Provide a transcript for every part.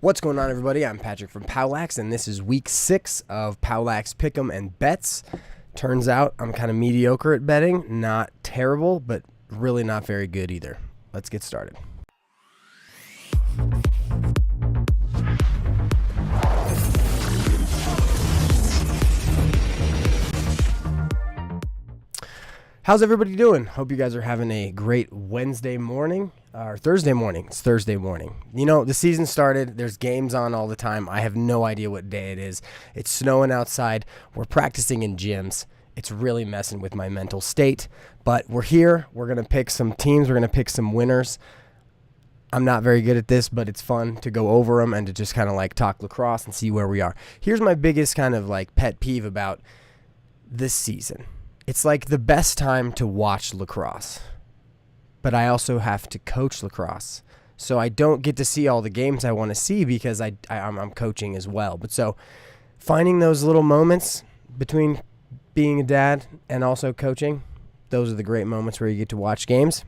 What's going on, everybody? I'm Patrick from POWLAX, and this is week 6 of POWLAX Pick'em and Bets. Turns out I'm kind of mediocre at betting. Not terrible, but really not very good either. Let's get started. How's everybody doing? Hope you guys are having a great Wednesday morning, or Thursday morning. It's Thursday morning. You know, the season started. There's games on all the time. I have no idea what day it is. It's snowing outside. We're practicing in gyms. It's really messing with my mental state. But we're here. We're going to pick some teams. We're going to pick some winners. I'm not very good at this, but it's fun to go over them and to just kind of like talk lacrosse and see where we are. Here's my biggest kind of like pet peeve about this season. It's like the best time to watch lacrosse, but I also have to coach lacrosse. So I don't get to see all the games I want to see because I'm coaching as well. But so finding those little moments between being a dad and also coaching, those are the great moments where you get to watch games.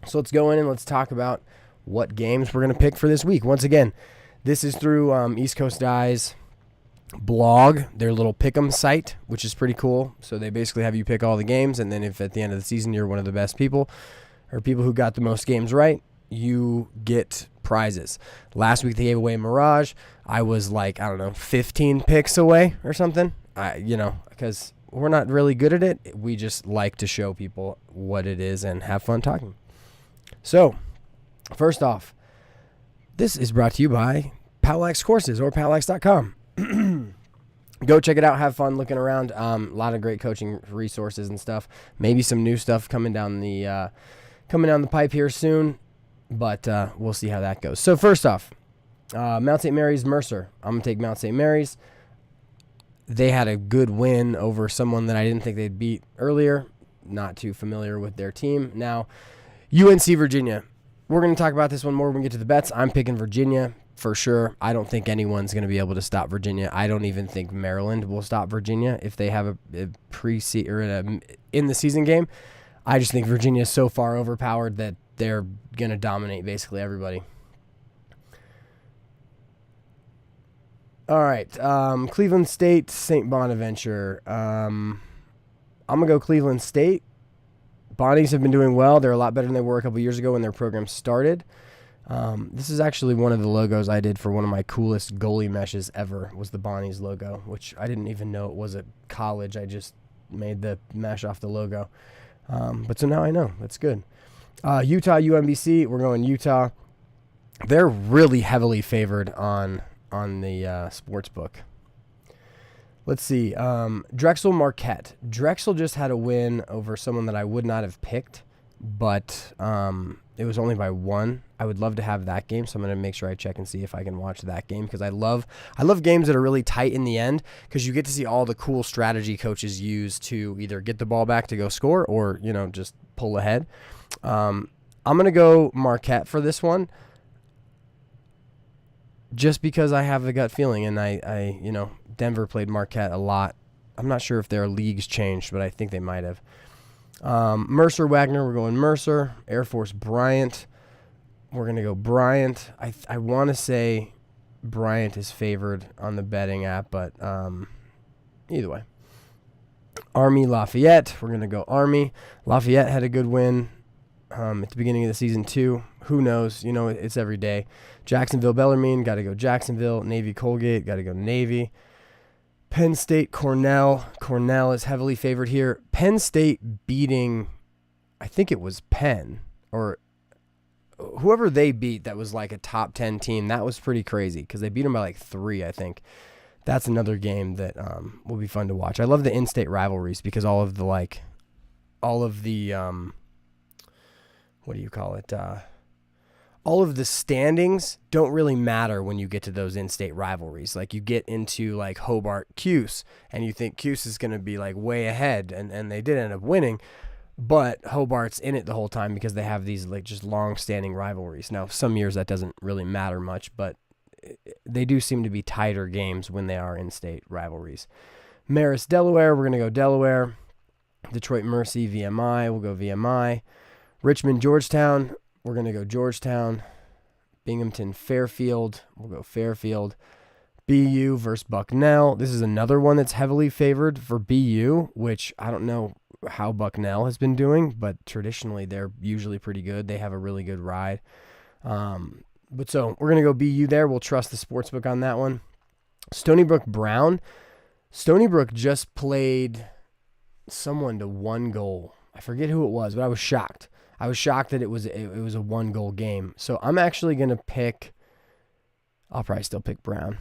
So let's go in and let's talk about what games we're going to pick for this week. Once again, this is through East Coast Eye's blog, their little pick'em site, which is pretty cool. So they basically have you pick all the games, and then if at the end of the season you're one of the best people or people who got the most games right, you get prizes. Last week they gave away Mirage. I was like, 15 picks away or something. Because we're not really good at it. We just like to show people what it is and have fun talking. So, first off, this is brought to you by POWLAX Courses or POWLAX.com. Go check it out. Have fun looking around. A lot of great coaching resources and stuff. Maybe some new stuff coming down the pipe here soon, but we'll see how that goes. So first off, Mount St. Mary's Mercer. I'm gonna take Mount St. Mary's. They had a good win over someone that I didn't think they'd beat earlier. Not too familiar with their team. Now, UNC Virginia. We're gonna talk about this one more when we get to the bets. I'm picking Virginia. For sure. I don't think anyone's going to be able to stop Virginia. I don't even think Maryland will stop Virginia if they have a in the season game. I just think Virginia is so far overpowered that they're going to dominate basically everybody. All right. Cleveland State, St. Bonaventure. I'm going to go Cleveland State. Bonnies have been doing well. They're a lot better than they were a couple years ago when their program started. This is actually one of the logos I did for one of my coolest goalie meshes ever, was the Bonnies logo, which I didn't even know it was at college. I just made the mesh off the logo. But so now I know. That's good. Utah, UMBC. We're going Utah. They're really heavily favored on the sports book. Let's see. Drexel, Marquette. Drexel just had a win over someone that I would not have picked, but it was only by 1. I would love to have that game, so I'm going to make sure I check and see if I can watch that game, because I love games that are really tight in the end, because you get to see all the cool strategy coaches use to either get the ball back to go score or, just pull ahead. I'm going to go Marquette for this one, just because I have the gut feeling, and I Denver played Marquette a lot. I'm not sure if their leagues changed, but I think they might have. Mercer, Wagner, we're going Mercer. Air Force, Bryant. We're going to go Bryant. I want to say Bryant is favored on the betting app, but either way. Army, Lafayette. We're going to go Army. Lafayette had a good win at the beginning of the season, too. Who knows? It's every day. Jacksonville, Bellarmine. Got to go Jacksonville. Navy, Colgate. Got to go Navy. Penn State, Cornell. Cornell is heavily favored here. Penn State beating, I think it was Penn, or whoever they beat that was like a top 10 team. That was pretty crazy because they beat them by like 3, I think. That's another game that will be fun to watch. I love the in-state rivalries because all of the all of the standings don't really matter when you get to those in-state rivalries. Like, you get into like Hobart, Cuse, and you think Cuse is going to be like way ahead, and they did end up winning, but Hobart's in it the whole time because they have these like just long-standing rivalries. Now, some years that doesn't really matter much, but they do seem to be tighter games when they are in-state rivalries. Marist, Delaware, we're going to go Delaware. Detroit Mercy, VMI, we'll go VMI. Richmond, Georgetown, we're going to go Georgetown. Binghamton, Fairfield. We'll go Fairfield. BU versus Bucknell. This is another one that's heavily favored for BU, which I don't know how Bucknell has been doing, but traditionally they're usually pretty good. They have a really good ride. But so we're going to go BU there. We'll trust the sportsbook on that one. Stony Brook Brown. Stony Brook just played someone to 1 goal. I forget who it was, but I was shocked. I was shocked that it was a 1-goal game. So I'm actually going to pick, I'll probably still pick Brown.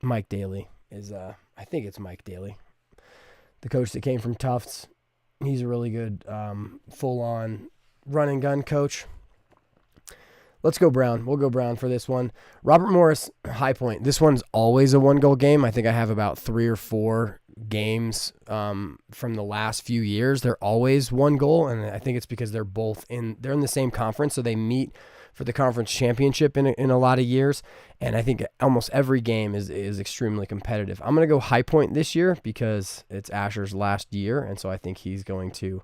Mike Daly is, I think it's Mike Daly, the coach that came from Tufts. He's a really good full-on run and gun coach. Let's go Brown. We'll go Brown for this one. Robert Morris, High Point. This one's always a 1-goal game. I think I have about 3 or 4 games from the last few years. They're always 1 goal, and I think it's because they're in the same conference, so they meet for the conference championship in a lot of years. And I think almost every game is extremely competitive. I'm going to go High Point this year because it's Asher's last year, and so I think he's going to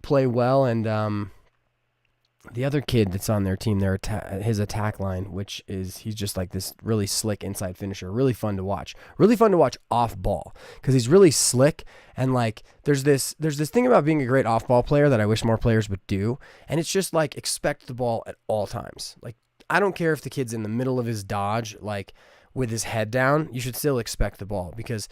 play well. And the other kid that's on their team, his attack line, which is he's just like this really slick inside finisher, really fun to watch. Really fun to watch off ball because he's really slick, and like there's this thing about being a great off ball player that I wish more players would do, and it's just like expect the ball at all times. Like I don't care if the kid's in the middle of his dodge, like with his head down, you should still expect the ball, because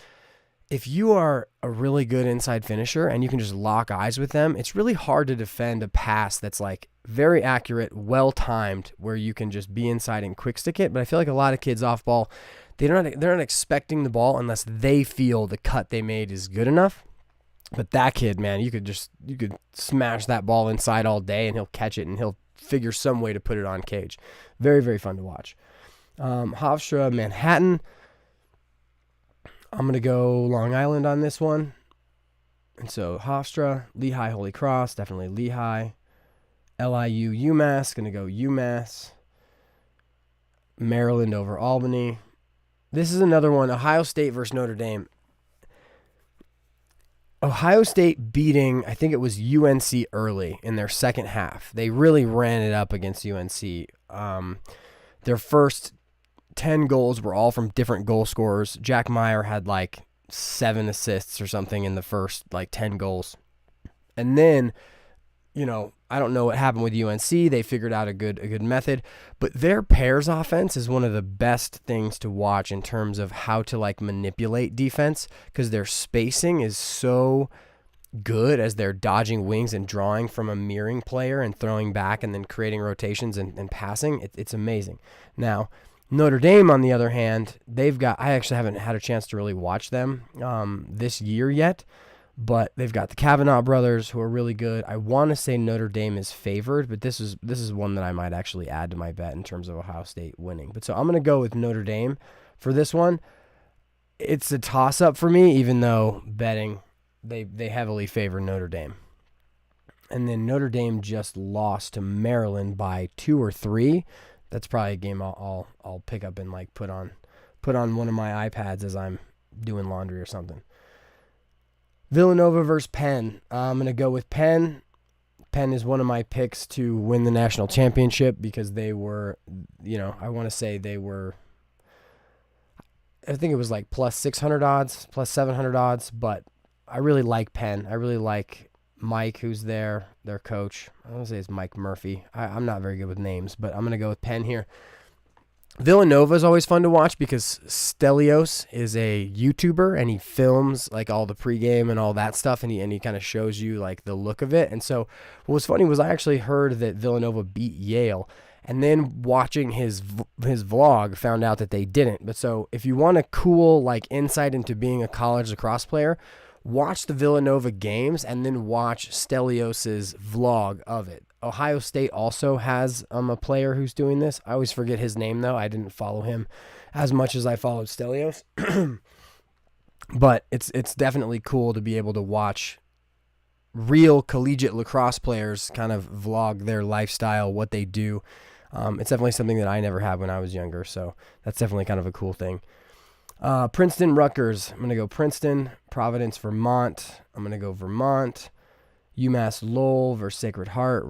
if you are a really good inside finisher and you can just lock eyes with them, it's really hard to defend a pass that's like very accurate, well-timed, where you can just be inside and quick stick it. But I feel like a lot of kids off ball, they're not expecting the ball unless they feel the cut they made is good enough. But that kid, man, you could smash that ball inside all day and he'll catch it and he'll figure some way to put it on cage. Very, very fun to watch. Hofstra Manhattan. I'm going to go Long Island on this one. And so Hofstra, Lehigh, Holy Cross, definitely Lehigh. LIU, UMass, going to go UMass. Maryland over Albany. This is another one, Ohio State versus Notre Dame. Ohio State beating, I think it was UNC early in their second half. They really ran it up against UNC. Their first 10 goals were all from different goal scorers. Jack Meyer had like 7 assists or something in the first like 10 goals. And then, I don't know what happened with UNC. They figured out a good method, but their pairs offense is one of the best things to watch in terms of how to like manipulate defense, because their spacing is so good as they're dodging wings and drawing from a mirroring player and throwing back and then creating rotations and passing. It's amazing. Now, Notre Dame, on the other hand, I actually haven't had a chance to really watch them this year yet, but they've got the Kavanaugh brothers who are really good. I want to say Notre Dame is favored, but this is one that I might actually add to my bet in terms of Ohio State winning. But so I'm going to go with Notre Dame for this one. It's a toss-up for me, even though betting, they heavily favor Notre Dame. And then Notre Dame just lost to Maryland by 2 or 3. That's probably a game I'll pick up and like put on one of my iPads as I'm doing laundry or something. Villanova versus Penn. I'm going to go with Penn. Penn is one of my picks to win the national championship because they were, I want to say they were, I think it was like plus 600 odds, plus 700 odds, but I really like Penn. I really like Mike, who's their coach. I want to say it's Mike Murphy. I'm not very good with names, but I'm going to go with Penn here. Villanova is always fun to watch because Stelios is a YouTuber and he films like all the pregame and all that stuff, and he kind of shows you like the look of it. And so what was funny was I actually heard that Villanova beat Yale, and then watching his vlog found out that they didn't. But so if you want a cool like insight into being a college lacrosse player, watch the Villanova games and then watch Stelios's vlog of it. Ohio State also has a player who's doing this. I always forget his name, though. I didn't follow him as much as I followed Stelios. But it's definitely cool to be able to watch real collegiate lacrosse players kind of vlog their lifestyle, what they do. It's definitely something that I never had when I was younger, so that's definitely kind of a cool thing. Princeton, Rutgers. I'm going to go Princeton. Providence, Vermont. I'm going to go Vermont. UMass Lowell versus Sacred Heart.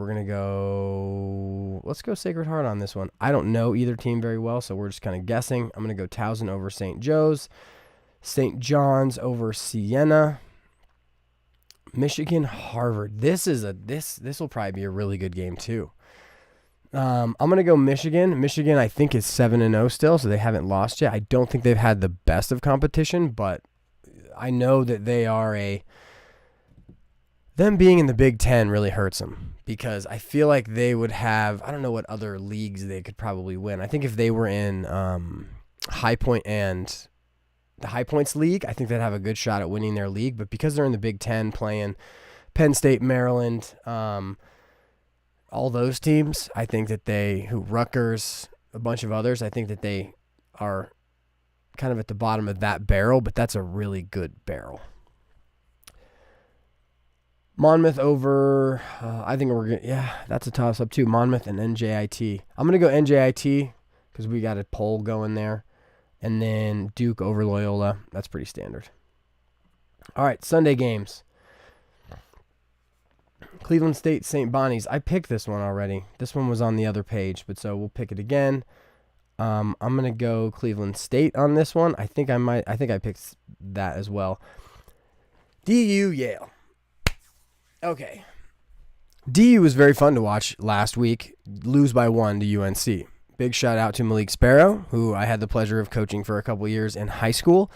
Let's go Sacred Heart on this one. I don't know either team very well, so we're just kind of guessing. I'm going to go Towson over St. Joe's. St. John's over Siena. Michigan Harvard. This will probably be a really good game too. I'm going to go Michigan. Michigan, I think, is 7-0 still, so they haven't lost yet. I don't think they've had the best of competition, but I know that them being in the Big Ten really hurts them because I feel like they would have, I don't know what other leagues they could probably win. I think if they were in High Point and the High Points League, I think they'd have a good shot at winning their league, but because they're in the Big Ten playing Penn State, Maryland, all those teams, I think that Rutgers, a bunch of others, I think that they are kind of at the bottom of that barrel, but that's a really good barrel. Monmouth over, I think that's a toss-up too. Monmouth and NJIT. I'm going to go NJIT because we got a poll going there. And then Duke over Loyola. That's pretty standard. All right, Sunday games. Cleveland State, St. Bonnie's. I picked this one already. This one was on the other page, but so we'll pick it again. I'm going to go Cleveland State on this one. I think I picked that as well. DU, Yale. Okay. DU was very fun to watch last week. Lose by 1 to UNC. Big shout out to Malik Sparrow, who I had the pleasure of coaching for a couple years in high school.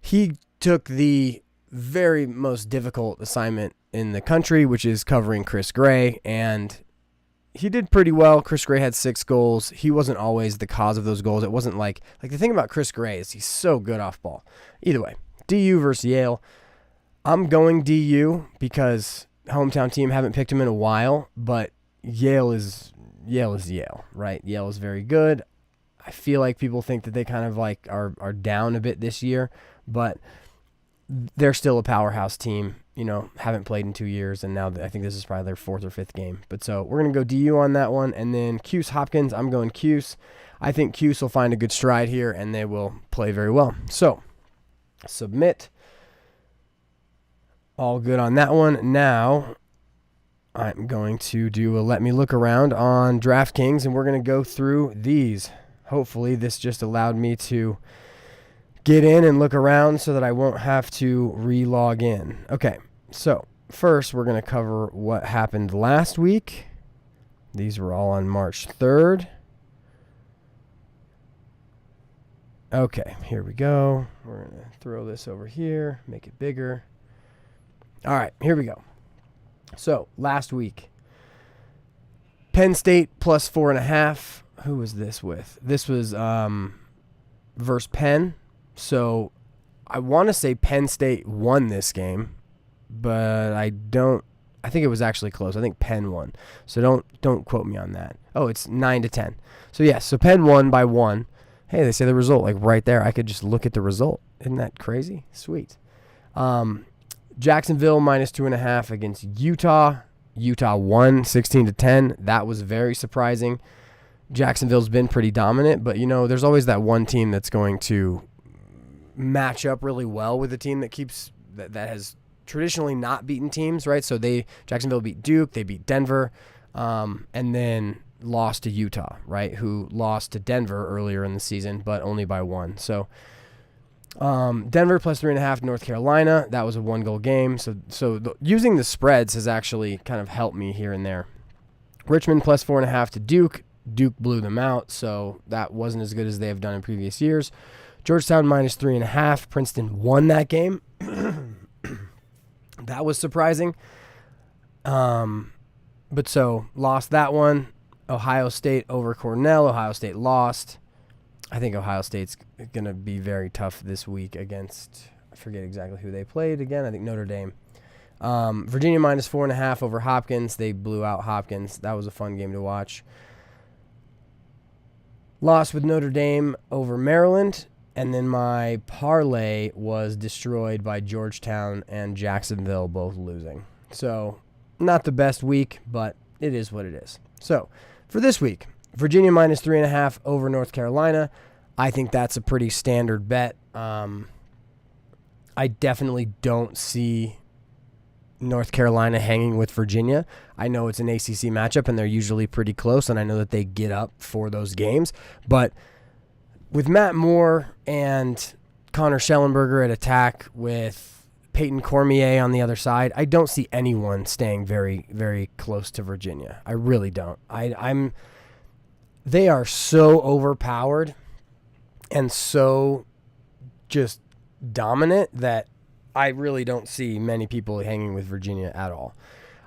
He took the very most difficult assignment in the country, which is covering Chris Gray, and he did pretty well. Chris Gray had 6 goals. He wasn't always the cause of those goals. It wasn't like the thing about Chris Gray is he's so good off ball. Either way, DU versus Yale. I'm going DU because hometown team, haven't picked him in a while, but Yale is Yale, right? Yale is very good. I feel like people think that they kind of are down a bit this year, but they're still a powerhouse team. Haven't played in 2 years, and now I think this is probably their 4th or 5th game. But so we're going to go DU on that one, and then Cuse Hopkins, I'm going Cuse. I think Cuse will find a good stride here, and they will play very well. So submit. All good on that one. Now I'm going to do a let me look around on DraftKings, and we're going to go through these. Hopefully this just allowed me to get in and look around so that I won't have to re-log in. Okay, so first we're going to cover what happened last week. These were all on March 3rd. Okay, here we go. We're going to throw this over here, make it bigger. All right, here we go. So, last week, Penn State plus 4.5. Who was this with? This was versus Penn. So, I want to say Penn State won this game, but I think it was actually close. I think Penn won. So, don't quote me on that. Oh, it's 9-10. So, yes, so Penn won by 1. Hey, they say the result right there. I could just look at the result. Isn't that crazy? Sweet. Jacksonville minus 2.5 against Utah. Utah won 16-10. That was very surprising. Jacksonville's been pretty dominant, but there's always that one team that's going to match up really well with a team that has traditionally not beaten teams, right? So Jacksonville beat Duke, they beat Denver, and then lost to Utah, right? Who lost to Denver earlier in the season, but only by 1. So Denver plus 3.5 North Carolina. That was a 1-goal game. So using the spreads has actually kind of helped me here and there. Richmond plus 4.5 to Duke. Duke blew them out, so that wasn't as good as they have done in previous years. Georgetown minus 3.5. Princeton won that game. That was surprising. But so lost that one. Ohio State over Cornell. Ohio State lost. I think Ohio State's going to be very tough this week against, I forget exactly who they played again. I think Notre Dame. Virginia minus 4.5 over Hopkins. They blew out Hopkins. That was a fun game to watch. Lost with Notre Dame over Maryland. And then my parlay was destroyed by Georgetown and Jacksonville both losing. So not the best week, but it is what it is. So for this week, Virginia minus 3.5 over North Carolina. I think that's a pretty standard bet. I definitely don't see North Carolina hanging with Virginia. I know it's an ACC matchup, and they're usually pretty close, and I know that they get up for those games. But with Matt Moore and Connor Schellenberger at attack with Peyton Cormier on the other side, I don't see anyone staying very, very close to Virginia. I really don't. They are so overpowered and so just dominant that I really don't see many people hanging with Virginia at all.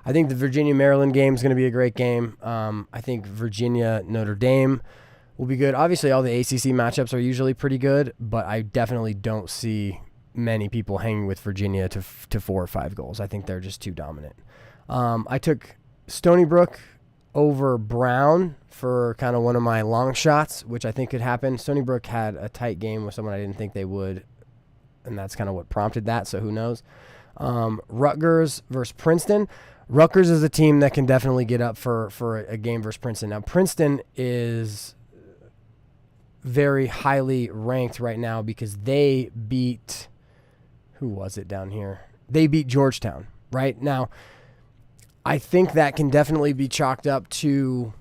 I think the Virginia-Maryland game is going to be a great game. I think Virginia-Notre Dame will be good. Obviously, all the ACC matchups are usually pretty good, but I definitely don't see many people hanging with Virginia to 4 or 5 goals. I think they're just too dominant. I took Stony Brook over Brown for kind of one of my long shots, which I think could happen. Stony Brook had a tight game with someone I didn't think they would, and that's kind of what prompted that, so who knows. Rutgers versus Princeton. Rutgers is a team that can definitely get up for a game versus Princeton. Now, Princeton is very highly ranked right now because they beat, who was it down here? They beat Georgetown, right? Now, I think that can definitely be chalked up to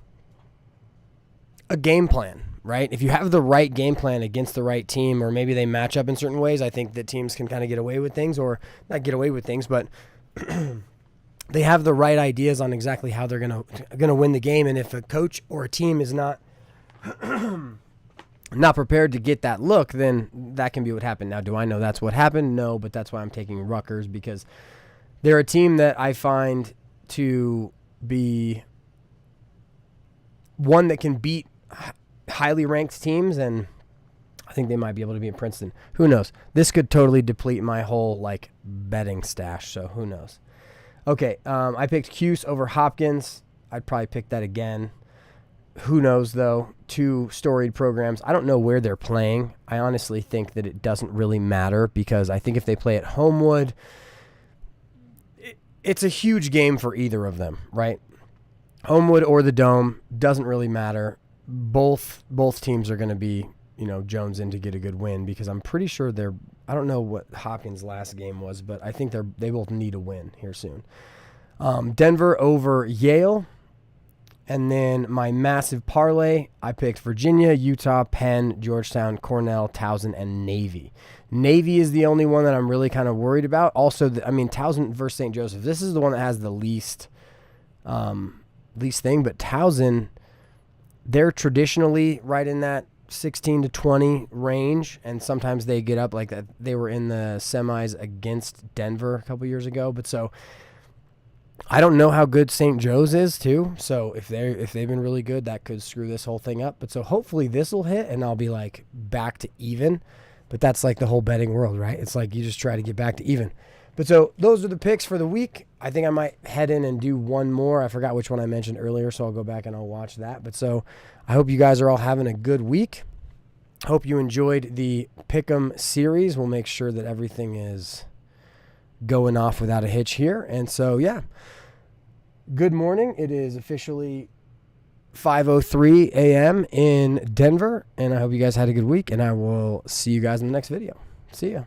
a game plan, right? If you have the right game plan against the right team, or maybe they match up in certain ways, I think that teams can kind of get away with things, or not get away with things, but they have the right ideas on exactly how they're gonna win the game. And if a coach or a team is not prepared to get that look, then that can be what happened. Now, do I know that's what happened? No, but that's why I'm taking Rutgers, because they're a team that I find to be one that can beat highly ranked teams, and I think they might be able to beat Princeton. Who knows? This could totally deplete my whole betting stash, so who knows? Okay, I picked Cuse over Hopkins. I'd probably pick that again. Who knows, though? 2 storied programs. I don't know where they're playing. I honestly think that it doesn't really matter, because I think if they play at Homewood, it's a huge game for either of them, right? Homewood or the Dome, doesn't really matter. Both teams are going to be, Jones in to get a good win, because I'm pretty sure I don't know what Hopkins' last game was, but I think they both need a win here soon. Denver over Yale. And then my massive parlay, I picked Virginia, Utah, Penn, Georgetown, Cornell, Towson, and Navy. Navy is the only one that I'm really kind of worried about. Also, Towson versus St. Joseph. This is the one that has the least thing. But Towson, they're traditionally right in that 16 to 20 range, and sometimes they get up like that. They were in the semis against Denver a couple years ago. But so I don't know how good St. Joe's is too. So if they've been really good, that could screw this whole thing up. But so hopefully this will hit and I'll be back to even. But that's the whole betting world, right? It's you just try to get back to even. But so those are the picks for the week. I think I might head in and do one more. I forgot which one I mentioned earlier, so I'll go back and I'll watch that. But so I hope you guys are all having a good week. Hope you enjoyed the Pick'em series. We'll make sure that everything is going off without a hitch here. And so, yeah, good morning. It is officially 5:03 a.m. in Denver, and I hope you guys had a good week, and I will see you guys in the next video. See ya.